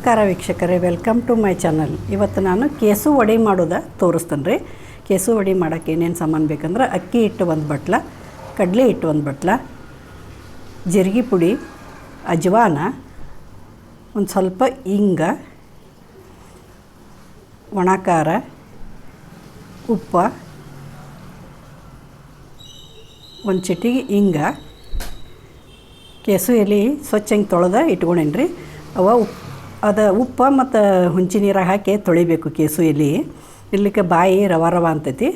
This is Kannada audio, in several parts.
ನಮಸ್ಕಾರ ವೀಕ್ಷಕರೇ, ವೆಲ್ಕಮ್ ಟು ಮೈ ಚಾನಲ್. ಇವತ್ತು ನಾನು ಕೇಸು ವಡೆ ಮಾಡೋದು ತೋರಿಸ್ತೇನೆ ರೀ. ಕೇಸು ವಡೆ ಮಾಡೋಕ್ಕೆ ಏನೇನು ಸಾಮಾನು ಬೇಕಂದ್ರೆ ಅಕ್ಕಿ ಹಿಟ್ಟು 1 ಬಟ್ಲ, ಕಡಲೆ ಹಿಟ್ಟು 1 ಬಟ್ಲ, ಜೀರಿಗೆ ಪುಡಿ, ಅಜ್ವಾನ, ಒಂದು ಸ್ವಲ್ಪ ಹಿಂಗ, ಒಣ ಖಾರ, ಉಪ್ಪು, ಒಂದು ಚಿಟಿಗೆ ಹಿಂಗ, ಕೇಸು ಎಲೆ ಸ್ವಚ್ಛ ಹಿಂಗೆ ತೊಳೆದ ಇಟ್ಕೊಂಡೇನಿ ರೀ. ಉಪ್ಪು ಮತ್ತು ಹುಂಚಿ ನೀರಾಗ ಹಾಕಿ ತೊಳಿಬೇಕು. ಕೇಸು ಎಲೆ ಇರ್ಲಿಕ್ಕೆ ಬಾಯಿ ರವ ಅಂತೈತಿ,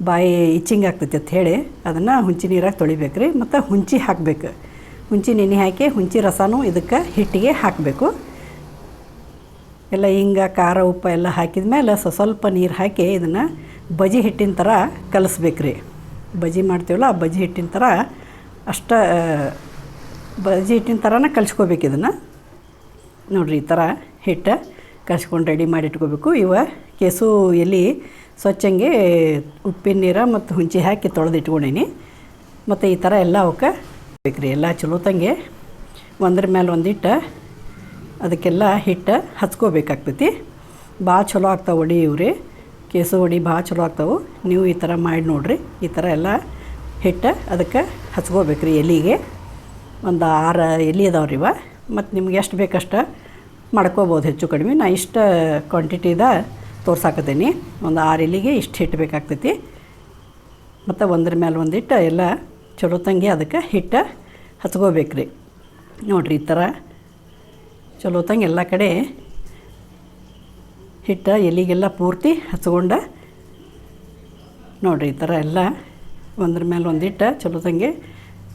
ಬಾಯಿ ಇಚ್ಚಿಂಗ್ ಆಗ್ತೈತಿ ಅಂತ ಹೇಳಿ ಅದನ್ನು ಹುಂಚಿ ನೀರಾಗ ತೊಳಿಬೇಕು ರೀ. ಮತ್ತು ಹುಂಚಿ ಹಾಕಬೇಕು, ಹುಂಚಿ ನೆನೆ ಹಾಕಿ ಹುಂಚಿ ರಸನೂ ಇದಕ್ಕೆ ಹಿಟ್ಟಿಗೆ ಹಾಕಬೇಕು. ಎಲ್ಲ ಹಿಂಗೆ ಖಾರ ಉಪ್ಪು ಎಲ್ಲ ಹಾಕಿದ ಮೇಲೆ ಸ್ವಲ್ಪ ನೀರು ಹಾಕಿ ಇದನ್ನು ಬಜಿ ಹಿಟ್ಟಿನ ಥರ ಕಲಿಸ್ಬೇಕು ರೀ. ಬಜಿ ಮಾಡ್ತೀವಲ್ಲ ಆ ಬಜಿ ಹಿಟ್ಟಿನ ಥರ ಬಜಿ ಹಿಟ್ಟಿನ ಥರನೇ ಕಲಿಸ್ಕೋಬೇಕು. ಇದನ್ನು ನೋಡಿರಿ, ಈ ಥರ ಹಿಟ್ಟು ಕಲಿಸ್ಕೊಂಡು ರೆಡಿ ಮಾಡಿ ಇಟ್ಕೋಬೇಕು. ಕೇಸು ಎಲೆ ಸ್ವಚ್ಛಂಗೆ ಉಪ್ಪಿನ ನೀರು ಮತ್ತು ಹುಂಚಿ ಹಾಕಿ ತೊಳೆದು ಇಟ್ಕೊಂಡೀನಿ. ಮತ್ತು ಈ ಥರ ಎಲ್ಲ ಅವಕ್ಕೆ ಬೇಕ್ರಿ. ಎಲ್ಲ ಚಲೋತಂಗೆ ಒಂದ್ರ ಮೇಲೆ ಒಂದಿಟ್ಟು ಅದಕ್ಕೆಲ್ಲ ಹಿಟ್ಟು ಹಚ್ಕೋಬೇಕಾಗ್ತೈತಿ. ಭಾಳ ಚಲೋ ಆಗ್ತಾವೆ ವಡೆ ಇವ್ರಿ. ಕೇಸು ವಡೆ ಭಾಳ ಚಲೋ ಆಗ್ತಾವೆ. ನೀವು ಈ ಥರ ಮಾಡಿ ನೋಡಿರಿ. ಈ ಥರ ಎಲ್ಲ ಹಿಟ್ಟು ಅದಕ್ಕೆ ಹಚ್ಕೋಬೇಕ್ರಿ. ಎಲೆಗೆ ಒಂದು 6 ಎಲೆ ಅದಾವ್ರಿ ಇವ. ಮತ್ತು ನಿಮ್ಗೆ ಎಷ್ಟು ಬೇಕಷ್ಟು ಮಾಡ್ಕೋಬೋದು, ಹೆಚ್ಚು ಕಡಿಮೆ. ನಾ ಇಷ್ಟು ಕ್ವಾಂಟಿಟಿದ ತೋರ್ಸಾಕತ್ತೀನಿ. ಒಂದು 6 ಎಲೆಗೆ ಇಷ್ಟು ಹಿಟ್ಟು ಬೇಕಾಗ್ತೈತಿ. ಮತ್ತು ಒಂದ್ರ ಮೇಲೆ ಒಂದಿಟ್ಟು ಎಲ್ಲ ಚಲೋತಂಗೆ ಅದಕ್ಕೆ ಹಿಟ್ಟು ಹಚ್ಕೋಬೇಕ್ರಿ. ನೋಡಿರಿ, ಈ ಥರ ಚಲೋತಂಗೆ ಎಲ್ಲ ಕಡೆ ಹಿಟ್ಟು ಎಲೆಗೆಲ್ಲ ಪೂರ್ತಿ ಹಚ್ಕೊಂಡು ನೋಡಿರಿ, ಈ ಥರ ಎಲ್ಲ ಒಂದ್ರ ಮೇಲೆ ಒಂದಿಟ್ಟು ಚಲೋತಂಗೆ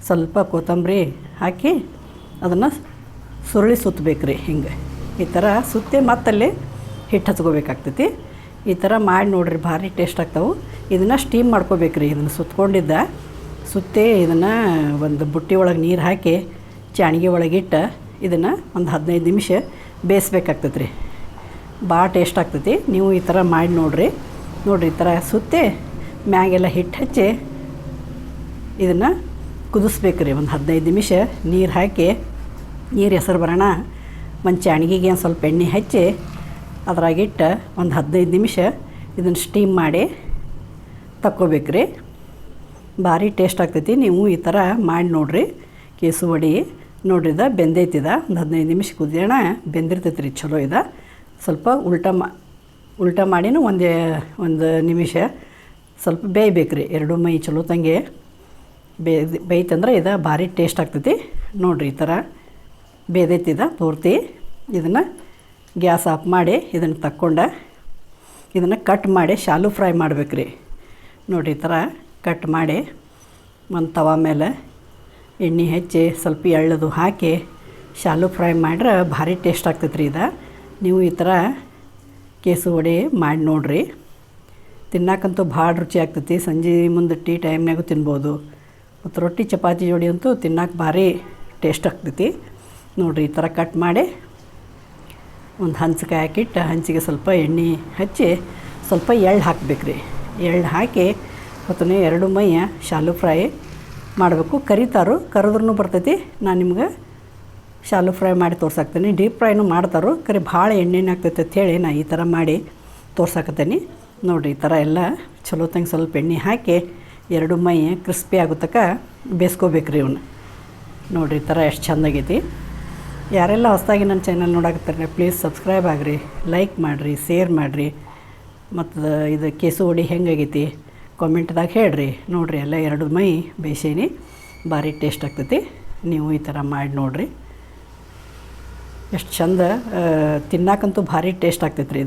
ಸ್ವಲ್ಪ ಕೊತ್ತಂಬರಿ ಹಾಕಿ ಅದನ್ನು ಸುರುಳಿ ಸುತ್ತಬೇಕ್ರಿ. ಹಿಂಗೆ ಈ ಥರ ಸುತ್ತಿ ಮತ್ತಲ್ಲಿ ಹಿಟ್ಟು ಹಚ್ಕೋಬೇಕಾಗ್ತೈತಿ. ಈ ಥರ ಮಾಡಿ ನೋಡಿರಿ, ಭಾರಿ ಟೇಸ್ಟ್ ಆಗ್ತಾವೆ. ಇದನ್ನು ಸ್ಟೀಮ್ ಮಾಡ್ಕೋಬೇಕ್ರಿ. ಇದನ್ನು ಸುತ್ತಿ ಇದನ್ನು ಒಂದು ಬುಟ್ಟಿ ಒಳಗೆ ನೀರು ಹಾಕಿ ಚಾಣಿಗೆ ಒಳಗಿಟ್ಟು ಇದನ್ನು ಒಂದು 15 ನಿಮಿಷ ಬೇಯಿಸ್ಬೇಕಾಗ್ತೈತೆ ರೀ. ಭಾಳ ಟೇಸ್ಟ್ ಆಗ್ತೈತಿ. ನೀವು ಈ ಥರ ಮಾಡಿ ನೋಡಿರಿ. ಈ ಥರ ಸುತ್ತಿ ಮ್ಯಾಗೆಲ್ಲ ಹಿಟ್ಟು ಹಚ್ಚಿ ಇದನ್ನು ಕುದಿಸ್ಬೇಕ್ರಿ. ಒಂದು 15 ನಿಮಿಷ ನೀರು ಹಾಕಿ, ನೀರು ಹೆಸರು ಬರೋಣ ಒಂದು ಚಾಣಿಗೆಗೆ ಒಂದು ಸ್ವಲ್ಪ ಎಣ್ಣೆ ಹಚ್ಚಿ ಅದ್ರಾಗಿಟ್ಟು ಒಂದು 15 ನಿಮಿಷ ಇದನ್ನು ಸ್ಟೀಮ್ ಮಾಡಿ ತಕ್ಕೋಬೇಕ್ರಿ. ಭಾರಿ ಟೇಸ್ಟ್ ಆಗ್ತೈತಿ. ನೀವು ಈ ಥರ ಮಾಡಿ ನೋಡಿರಿ. ಕೇಸು ವಡೆ ನೋಡ್ರಿದ ಬೆಂದೈತಿದ. ಒಂದು 15 ನಿಮಿಷ ಕುದಿಯೋಣ ಬೆಂದಿರ್ತೈತಿ ರೀ. ಚಲೋ ಇದೆ. ಸ್ವಲ್ಪ ಉಲ್ಟ ಮಾಡಿನೂ ಒಂದು ನಿಮಿಷ ಸ್ವಲ್ಪ ಬೇಯಬೇಕ್ರಿ. 2 ಮೈ ಚಲೋತಂಗೆ ಬೇಯ್ತಂದ್ರೆ ಇದು ಭಾರಿ ಟೇಸ್ಟ್ ಆಗ್ತೈತಿ. ನೋಡಿರಿ, ಈ ಥರ ಬೇದೈತಿದ ಪೂರ್ತಿ. ಇದನ್ನು ಗ್ಯಾಸ್ ಆಫ್ ಮಾಡಿ ಇದನ್ನು ತಕ್ಕೊಂಡು ಇದನ್ನು ಕಟ್ ಮಾಡಿ ಶಾಲು ಫ್ರೈ ಮಾಡ್ಬೇಕ್ರಿ. ನೋಡಿರಿ, ಈ ಥರ ಕಟ್ ಮಾಡಿ ಒಂದು ತವಾ ಮೇಲೆ ಎಣ್ಣೆ ಹಚ್ಚಿ ಸ್ವಲ್ಪ ಎಳ್ಳದು ಹಾಕಿ ಶಾಲು ಫ್ರೈ ಮಾಡ್ರೆ ಭಾರಿ ಟೇಸ್ಟ್ ಆಗ್ತೈತೆ ರೀ. ನೀವು ಈ ಥರ ಕೇಸು ವಡೆ ಮಾಡಿ ನೋಡಿರಿ. ತಿನ್ನಕ್ಕಂತೂ ಭಾಳ ರುಚಿ ಆಗ್ತೈತಿ. ಸಂಜೆ ಮುಂದೆ ಟೀ ಟೈಮ್ನಾಗೂ ತಿನ್ಬೋದು. ಮತ್ತು ರೊಟ್ಟಿ ಚಪಾತಿ ಜೋಡಿ ಅಂತೂ ತಿನ್ನಕ್ಕೆ ಭಾರಿ ಟೇಸ್ಟ್ ಆಗ್ತೈತಿ. ನೋಡಿರಿ, ಈ ಥರ ಕಟ್ ಮಾಡಿ ಒಂದು ಹಂಚಕ್ಕೆ ಹಾಕಿಟ್ಟು ಹಂಚಿಗೆ ಸ್ವಲ್ಪ ಎಣ್ಣೆ ಹಚ್ಚಿ ಸ್ವಲ್ಪ ಎಳ್ಳು ಹಾಕಬೇಕ್ರಿ. ಎಳ್ಳು ಹಾಕಿ ಮತ್ತು 2 ಮೈ ಶಾಲು ಫ್ರೈ ಮಾಡಬೇಕು. ಕರಿದ್ರೂ ಬರ್ತೈತಿ. ನಾನು ನಿಮ್ಗೆ ಶಾಲು ಫ್ರೈ ಮಾಡಿ ತೋರ್ಸಾಕ್ತೀನಿ. ಡೀಪ್ ಫ್ರೈನೂ ಮಾಡ್ತಾರೋ, ಭಾಳ ಎಣ್ಣೆನೇ ಆಗ್ತೈತೆ ಅಂಥೇಳಿ ನಾನು ಈ ಥರ ಮಾಡಿ ತೋರ್ಸಾಕತ್ತೀನಿ. ನೋಡಿರಿ, ಈ ಥರ ಎಲ್ಲ ಚಲೋತಂಗೆ ಸ್ವಲ್ಪ ಎಣ್ಣೆ ಹಾಕಿ 2 ಮೈ ಕ್ರಿಸ್ಪಿ ಆಗುತ್ತಕ ಬೇಯಿಸ್ಕೋಬೇಕ್ರಿ ಇವನ್ನ. ನೋಡಿರಿ, ಈ ಥರ ಎಷ್ಟು ಚೆಂದಾಗೈತಿ. ಯಾರೆಲ್ಲ ಹೊಸದಾಗಿ ನನ್ನ ಚಾನಲ್ ನೋಡಾಕತ್ತಾರೆ ಪ್ಲೀಸ್ ಸಬ್ಸ್ಕ್ರೈಬ್ ಆಗಿರಿ, ಲೈಕ್ ಮಾಡಿರಿ, ಶೇರ್ ಮಾಡಿರಿ. ಮತ್ತು ಇದು ಕೇಸು ವಡೆ ಹೆಂಗಾಗೈತಿ ಕಾಮೆಂಟ್ದಾಗ ಹೇಳ್ರಿ. ನೋಡಿರಿ, ಎಲ್ಲ 2 ಮೈ ಬೇಯಿಸೀನಿ. ಭಾರಿ ಟೇಸ್ಟ್ ಆಗ್ತೈತಿ. ನೀವು ಈ ಥರ ಮಾಡಿ ನೋಡಿರಿ. ಎಷ್ಟು ಚಂದ ತಿನ್ನಕ್ಕಂತೂ ಭಾರಿ ಟೇಸ್ಟ್ ಆಗ್ತೈತೆ ರೀ.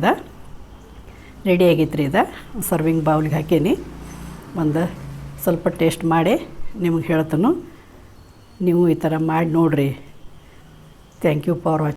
ರೆಡಿ ಆಗೈತೆ ರೀ. ಸರ್ವಿಂಗ್ ಬೌಲ್ಗೆ ಹಾಕೀನಿ. ಒಂದು ಸ್ವಲ್ಪ ಟೇಸ್ಟ್ ಮಾಡಿ ನಿಮಗೆ ಹೇಳ್ತಾನು. ನೀವು ಈ ಥರ ಮಾಡಿ ನೋಡಿರಿ. Thank you for watching.